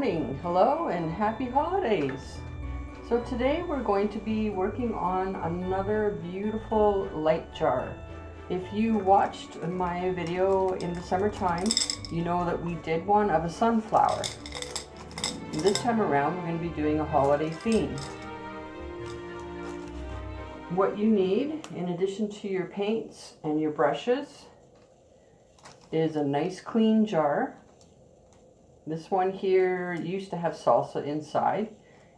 morning, hello and happy holidays. So today we're going to be working on another beautiful light jar. If you watched my video in the summertime, you know that we did one of a sunflower. And this time around we're going to be doing a holiday theme. What you need, in addition to your paints and your brushes, is a nice clean jar. This one here used to have salsa inside.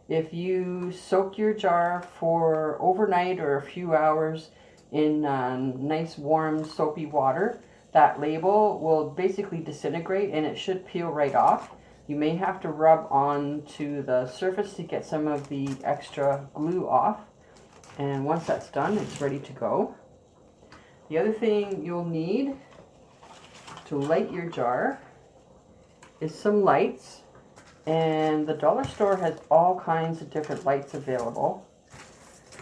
If you soak your jar for overnight or a few hours in nice warm soapy water, that label will basically disintegrate and it should peel right off. You may have to rub onto the surface to get some of the extra glue off. And once that's done, it's ready to go. The other thing you'll need to light your jar is some lights, and the dollar store has all kinds of different lights available.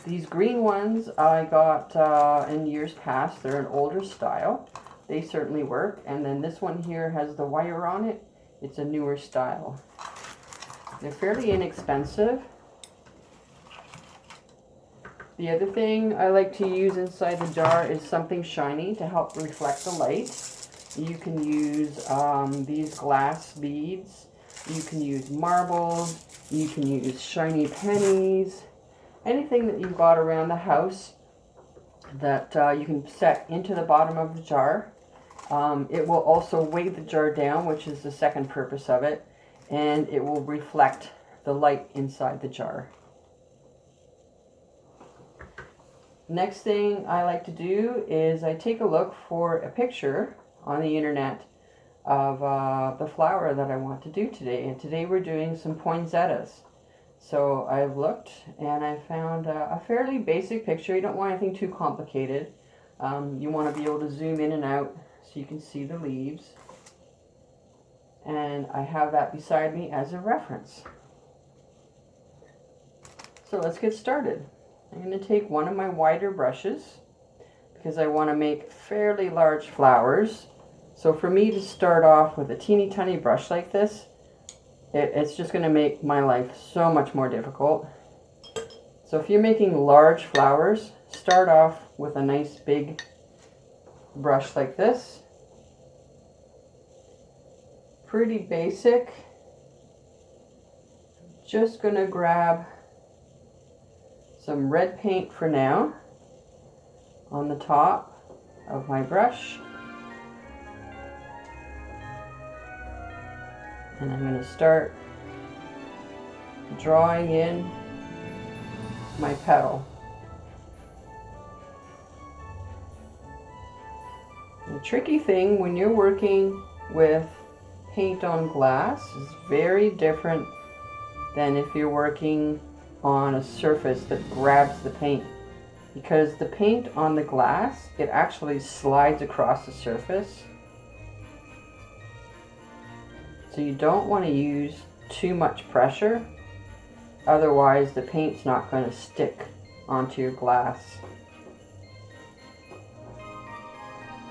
These green ones I got in years past. They're an older style. They certainly work. And then this one here has the wire on it. It's a newer style. They're fairly inexpensive. The other thing I like to use inside the jar is something shiny to help reflect the light. You can use these glass beads, you can use marbles, you can use shiny pennies, anything that you've got around the house that you can set into the bottom of the jar. It will also weigh the jar down, which is the second purpose of it, and it will reflect the light inside the jar. Next thing I like to do is I take a look for a picture on the internet of the flower that I want to do today. And today we're doing some poinsettias. So I've looked and I found a fairly basic picture. You don't want anything too complicated. You want to be able to zoom in and out so you can see the leaves. And I have that beside me as a reference. So let's get started. I'm going to take one of my wider brushes because I want to make fairly large flowers. So for me to start off with a teeny tiny brush like this, it's just going to make my life so much more difficult. So if you're making large flowers, start off with a nice big brush like this. Pretty basic. Just going to grab some red paint for now on the top of my brush. And I'm going to start drawing in my petal. The tricky thing when you're working with paint on glass is very different than if you're working on a surface that grabs the paint. Because the paint on the glass, it actually slides across the surface. So you don't want to use too much pressure, otherwise the paint's not going to stick onto your glass.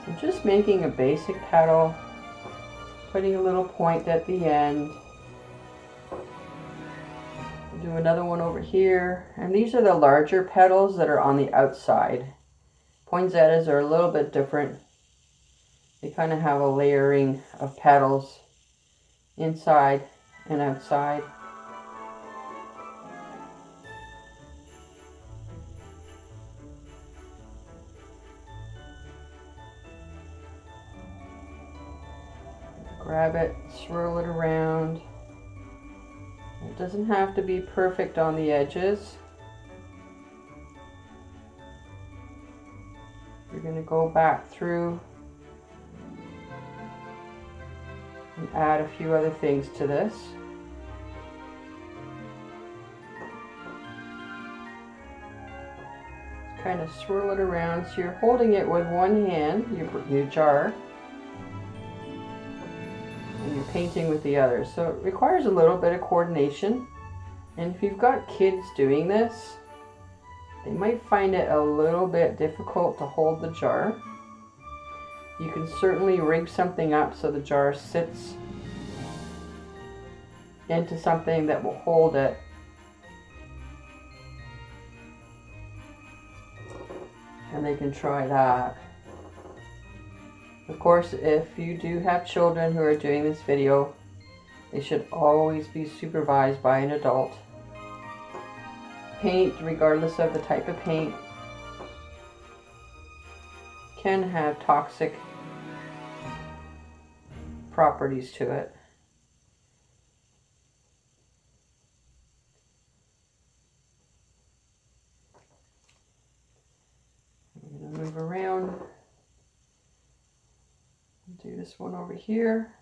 So just making a basic petal, putting a little point at the end. Do another one over here, and these are the larger petals that are on the outside. Poinsettias are a little bit different. They kind of have a layering of petals inside and outside. Grab it, swirl it around. It doesn't have to be perfect on the edges. You're going to go back through and add a few other things to this. Just kind of swirl it around so you're holding it with one hand, your jar, and you're painting with the other. So it requires a little bit of coordination, and if you've got kids doing this, they might find it a little bit difficult to hold the jar. You can certainly rig something up so the jar sits into something that will hold it. And they can try that. Of course, if you do have children who are doing this video, they should always be supervised by an adult. Paint, regardless of the type of paint, can have toxic properties to it. I'm going to move around. Do this one over here.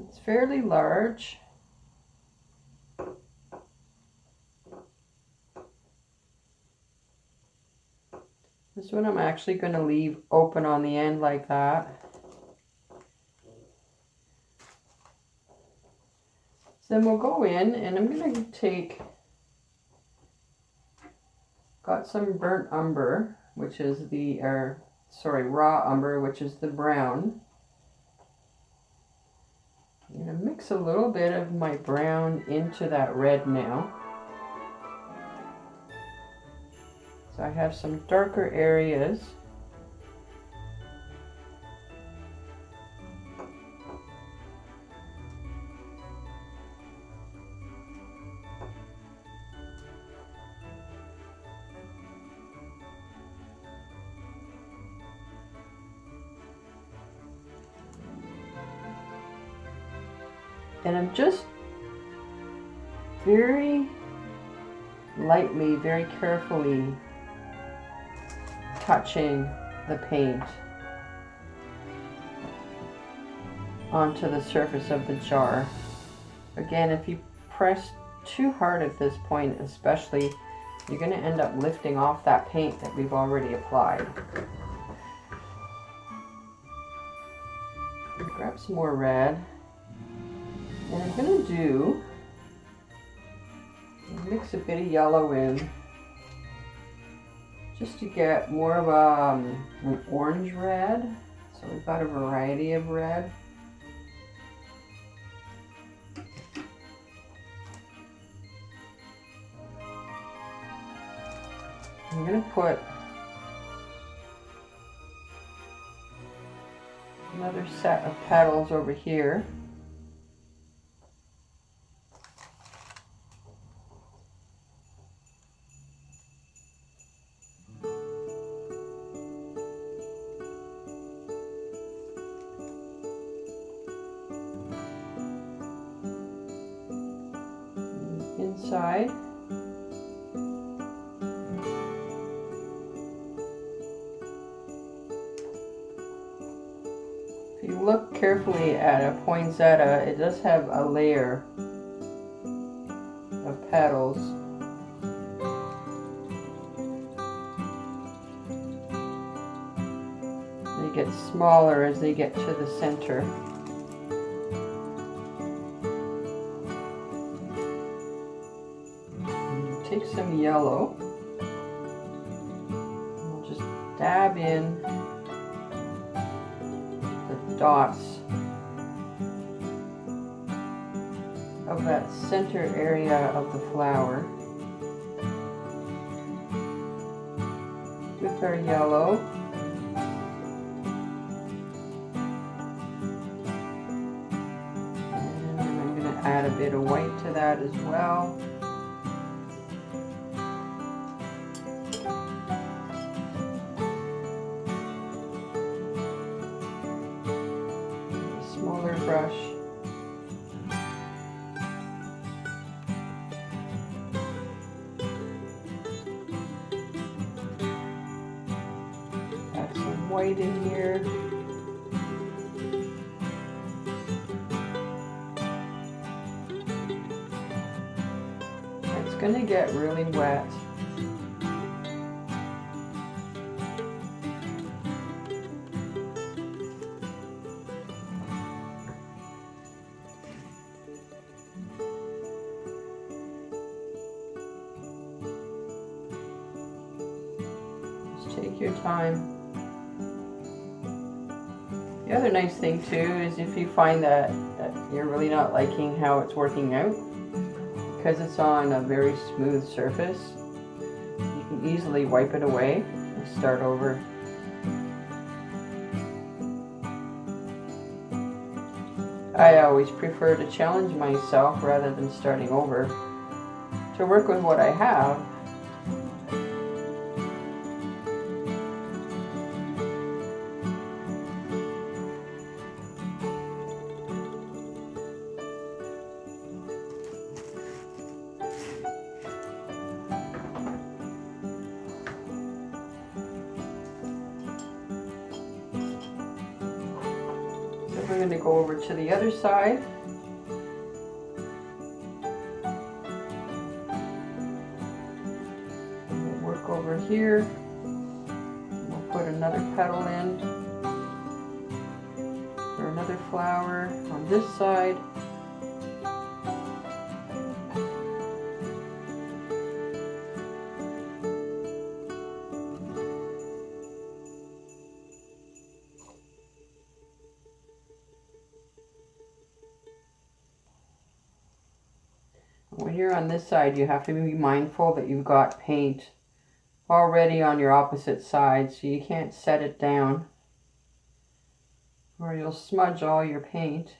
It's fairly large. This one I'm actually going to leave open on the end like that. So then we'll go in and I'm going to take, got some burnt umber, which is the, raw umber, which is the brown. I'm going to mix a little bit of my brown into that red now. So I have some darker areas. And I'm just very lightly, very carefully touching the paint onto the surface of the jar. Again, if you press too hard at this point especially, you're going to end up lifting off that paint that we've already applied. Grab some more red. And I'm going to mix a bit of yellow in just to get more of an orange red. So we've got a variety of red. I'm going to put another set of petals over here. Inside. If you look carefully at a poinsettia, it does have a layer of petals. They get smaller as they get to the center. Take some yellow. We'll just dab in the dots of that center area of the flower with our yellow. And I'm going to add a bit of white to that as well. Smaller brush. Add some white in here. It's going to get really wet. Take your time. The other nice thing too is if you find that you're really not liking how it's working out, because it's on a very smooth surface, you can easily wipe it away and start over. I always prefer to challenge myself rather than starting over, to work with what I have. We're going to go over to the other side. We'll work over here. We'll put another petal in, or another flower on this side. When you're on this side, you have to be mindful that you've got paint already on your opposite side, so you can't set it down or you'll smudge all your paint.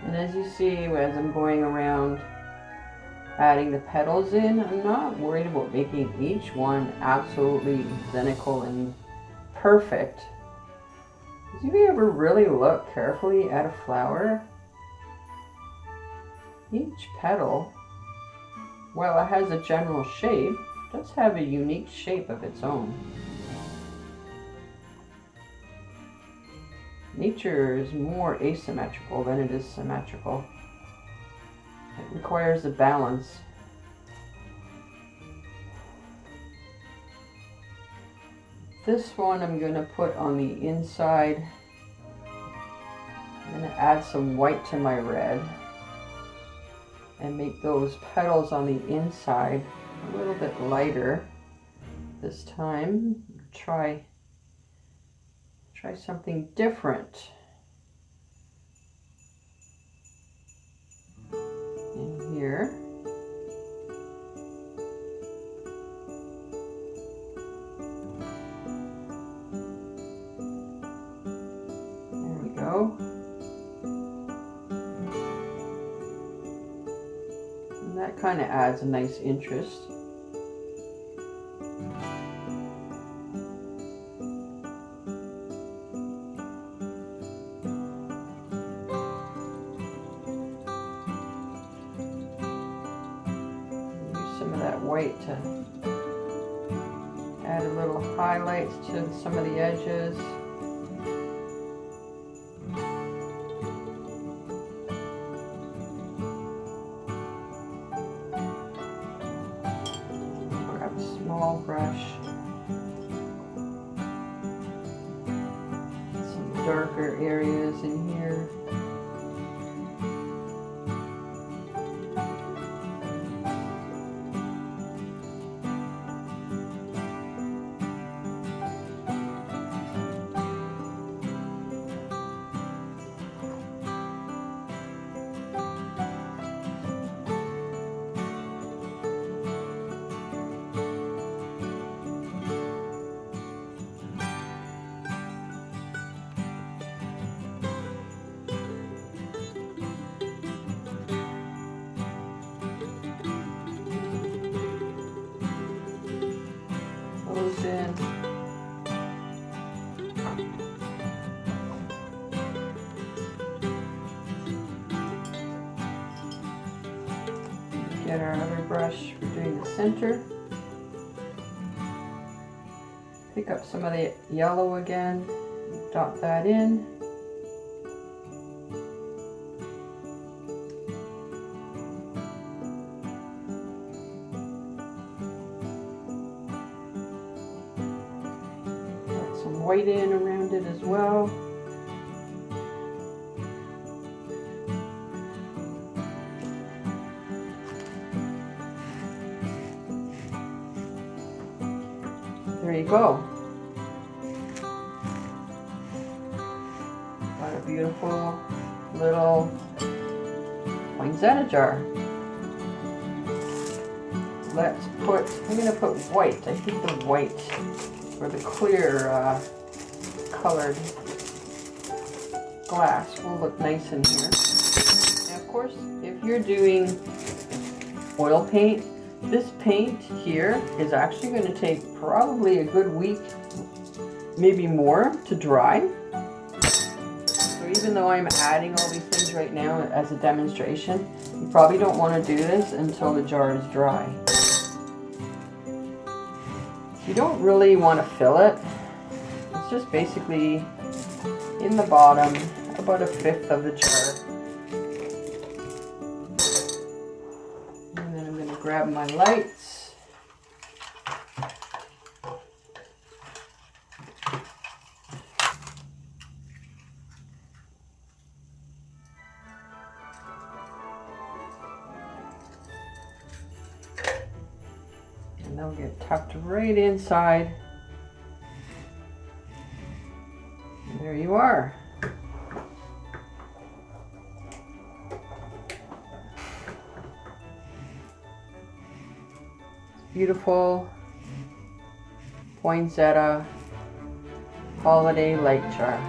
And as you see, as I'm going around adding the petals in, I'm not worried about making each one absolutely identical and perfect. Because if you ever really look carefully at a flower, each petal, while it has a general shape, does have a unique shape of its own. Nature is more asymmetrical than it is symmetrical. It requires a balance. This one I'm going to put on the inside. I'm going to add some white to my red and make those petals on the inside a little bit lighter this time. Try something different. In here. There we go. And that kind of adds a nice interest. Some of that white to add a little highlights to some of the edges. Grab a small brush. Some darker areas in here. In. Get our other brush for doing the center. Pick up some of the yellow again, dot that in. Got some white in around it as well. There you go. Got a beautiful little poinsettia jar. Let's put, I'm going to put white. I think the white or the clear colored glass will look nice in here. And of course, if you're doing oil paint, this paint here is actually going to take probably a good week, maybe more, to dry. So even though I'm adding all these things right now as a demonstration, you probably don't want to do this until the jar is dry. You don't really want to fill it. It's just basically in the bottom, about 1/5 of the jar. And then I'm going to grab my lights. And they'll get tucked right inside. And there you are. Beautiful poinsettia holiday light jar.